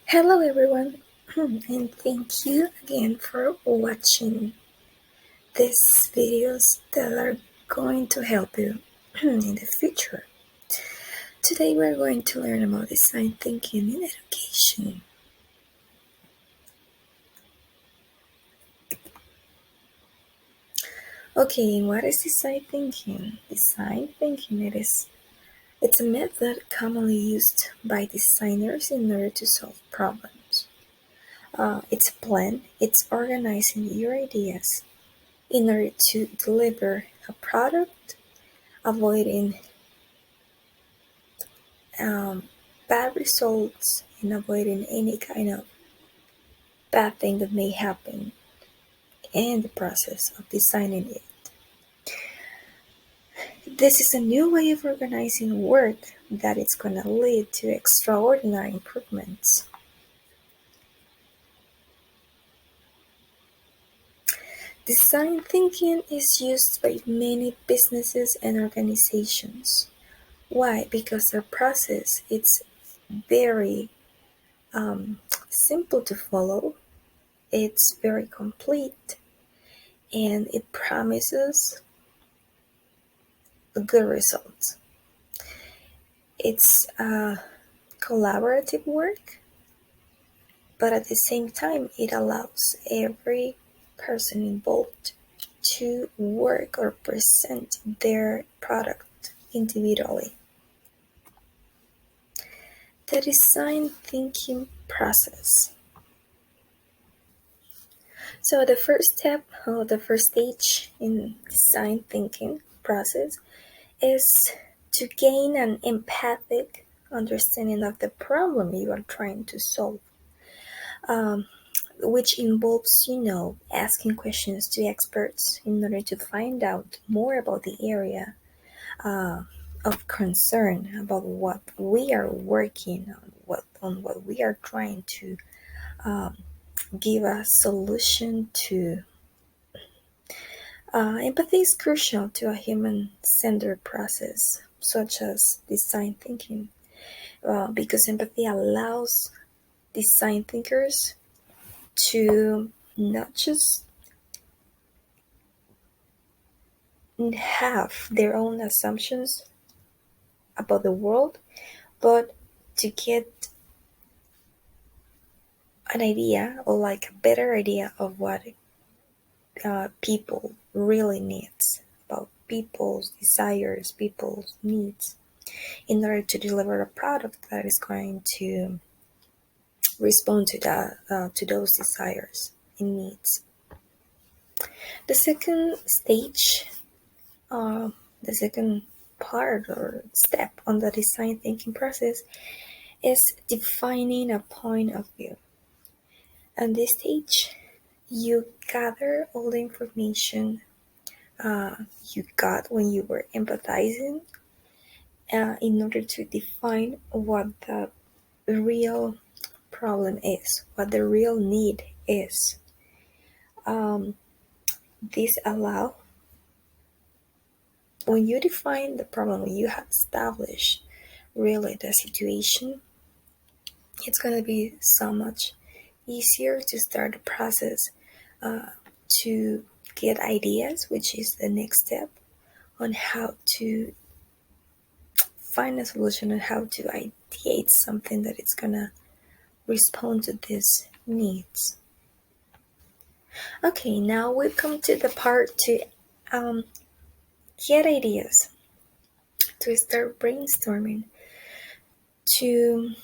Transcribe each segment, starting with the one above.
Hello everyone, and thank you again for watching these videos that are going to help you in the future. Today we're going to learn about design thinking in education. Okay, what is design thinking? Design thinking it's a method commonly used by designers in order to solve problems. It's a plan, it's organizing your ideas in order to deliver a product, avoiding um, bad results and avoiding any kind of bad thing that may happen in the process of designing it. This is a new way of organizing work that is going to lead to extraordinary improvements. Design thinking is used by many businesses and organizations. Why? Because the process is very simple to follow, it's very complete, and it promises a good result. It's collaborative work, but at the same time, it allows every person involved to work or present their product individually. The design thinking process. So the first step or the first stage in design thinking process is to gain an empathic understanding of the problem you are trying to solve, um, which involves, asking questions to experts in order to find out more about the area uh, of concern, about what we are working on, what we are trying to um, give a solution to. Empathy is crucial to a human-centered process, such as design thinking, because empathy allows design thinkers to not just have their own assumptions about the world, but to get an idea or like a better idea of what people really needs, about people's desires, people's needs, in order to deliver a product that is going to respond to those desires and needs. The second stage, uh, the second part or step on the design thinking process is defining a point of view. At this stage, you gather all the information you got when you were empathizing in order to define what the real problem is, what the real need is. Um, this allow when you define the problem, when you have established really the situation, it's going to be so much easier to start the process uh, to get ideas, which is the next step on how to find a solution and how to ideate something that it's going to respond to these needs. Okay, now we've come to the part to um, get ideas, to start brainstorming, to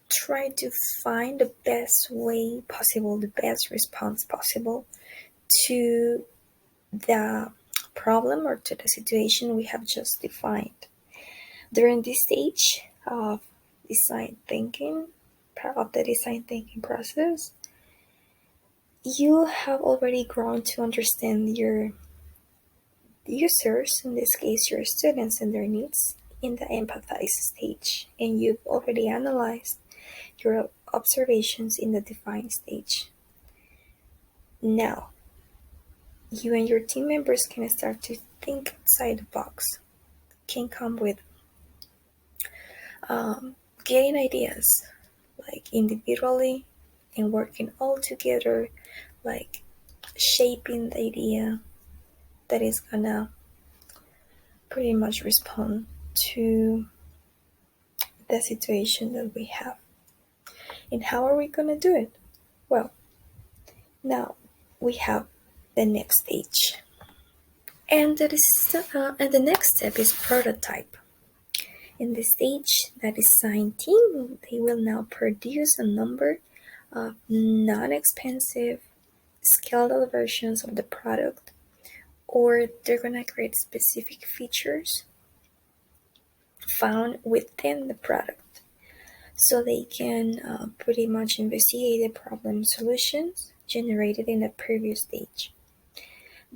try to find the best way possible, the best response possible to the problem or to the situation we have just defined. During this stage of design thinking, of the design thinking process, you have already grown to understand your users, in this case your students and their needs, in the empathize stage, and you've already analyzed your observations in the define stage. Now, you and your team members can start to think outside the box, can come with um, getting ideas like individually and working all together, like shaping the idea that is gonna pretty much respond to the situation that we have. And how are we gonna do it? Well, now we have the next stage. And the next step is prototype. In this stage, the design team they will now produce a number of non-expensive, scalable versions of the product, or they're gonna create specific features found within the product, so they can pretty much investigate the problem solutions generated in the previous stage.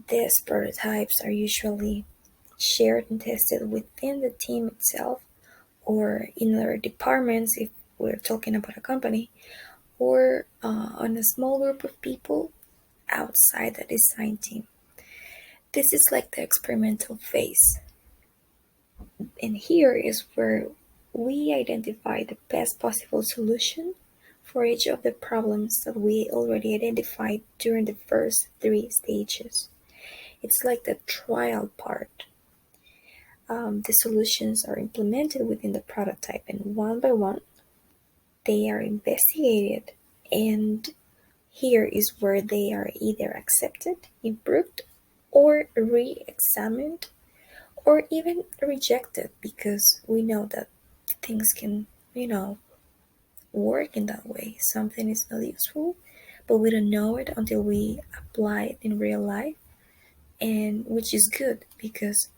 These prototypes are usually shared and tested within the team itself or in other departments if we're talking about a company, or on a small group of people outside the design team. This is like the experimental phase. And here is where we identify the best possible solution for each of the problems that we already identified during the first three stages. It's like the trial part. The solutions are implemented within the prototype, and one by one, they are investigated, and here is where they are either accepted, improved, or re examined, or even rejected because we know that things can, work in that way. Something is not useful, but we don't know it until we apply it in real life, and which is good because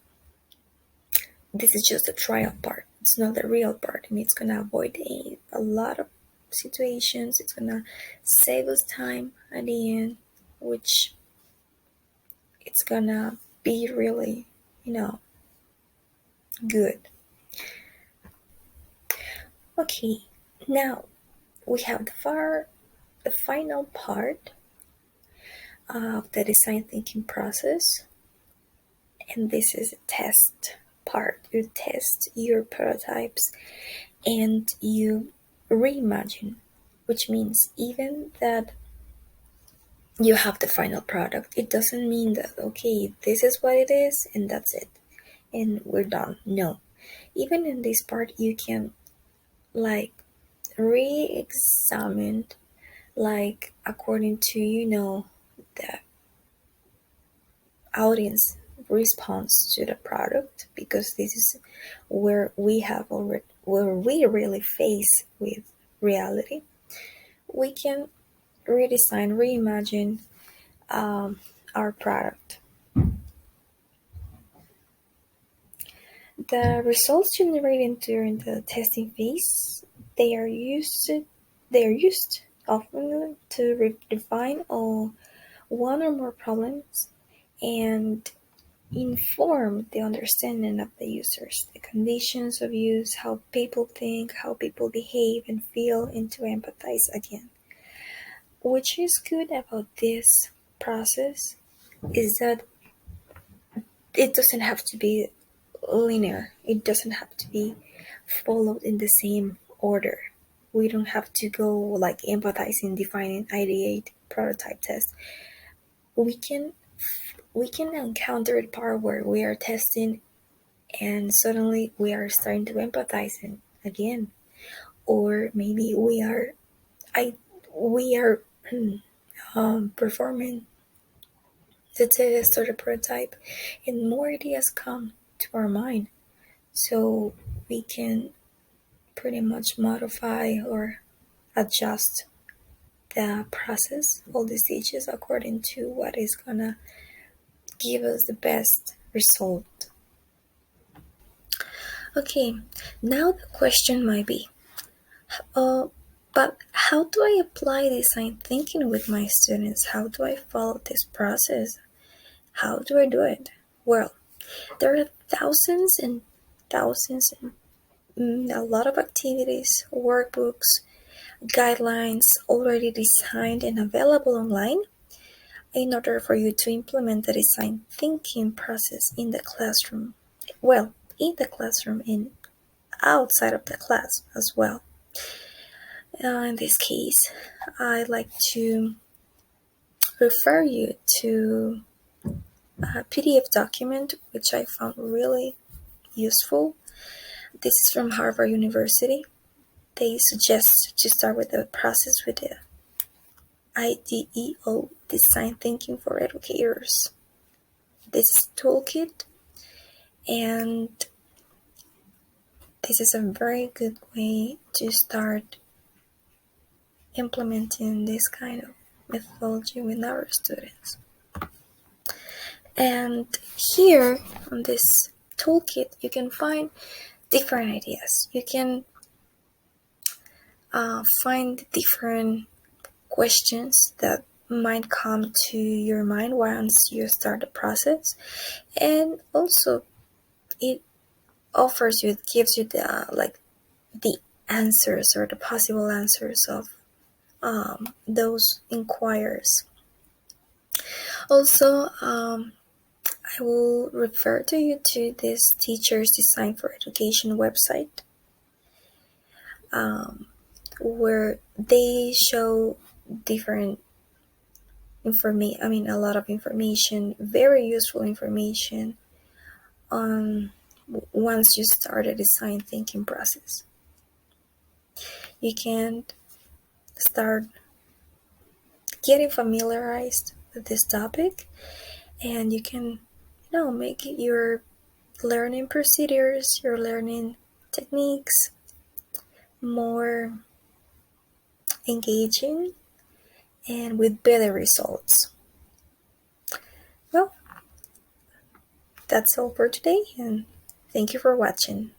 this is just the trial part. It's not the real part, and it's gonna avoid a lot of situations. It's gonna save us time at the end, which it's gonna be really, good. Okay, now we have the final part of the design thinking process, and this is a test part. You test your prototypes and you reimagine, which means even that you have the final product, it doesn't mean that, okay, this is what it is and that's it, and we're done. No. Even in this part, you can like re-examine, like according to the audience response to the product, because this is where we really face with reality. We can redesign, reimagine our product. The results generated during the testing phase, they are used often to define one or more problems and inform the understanding of the users, the conditions of use, how people think, how people behave and feel, and to empathize again. Which is good about this process is that it doesn't have to be linear. It doesn't have to be followed in the same order. We don't have to go like empathizing, defining, ideate, prototype, test. We can encounter a part where we are testing and suddenly we are starting to empathize again, or maybe we are performing the test or the prototype, and more ideas come to our mind, so we can pretty much modify or adjust the process, all the stages according to what is gonna give us the best result. Okay, now the question might be, uh, but how do I apply design thinking with my students? How do I follow this process? How do I do it? Well, there are thousands and thousands and a lot of activities, workbooks, guidelines already designed and available online in order for you to implement the design thinking process in the classroom. Well, in the classroom and outside of the class as well. In this case, I'd like to refer you to a PDF document which I found really useful. This is from Harvard University. They suggest to start with the process with the IDEO, Design Thinking for Educators. This is a toolkit, and this is a very good way to start implementing this kind of methodology with our students. And here on this toolkit, you can find different ideas. You can find different questions that might come to your mind once you start the process, and also it offers you, it gives you the answers or the possible answers of those inquiries. Also, I will refer to you to this Teachers Design for Education website, where they show different a lot of information, very useful information on once you start a design thinking process. You can start getting familiarized with this topic, and you can make your learning procedures, your learning techniques more engaging and with better results. Well, that's all for today, and thank you for watching.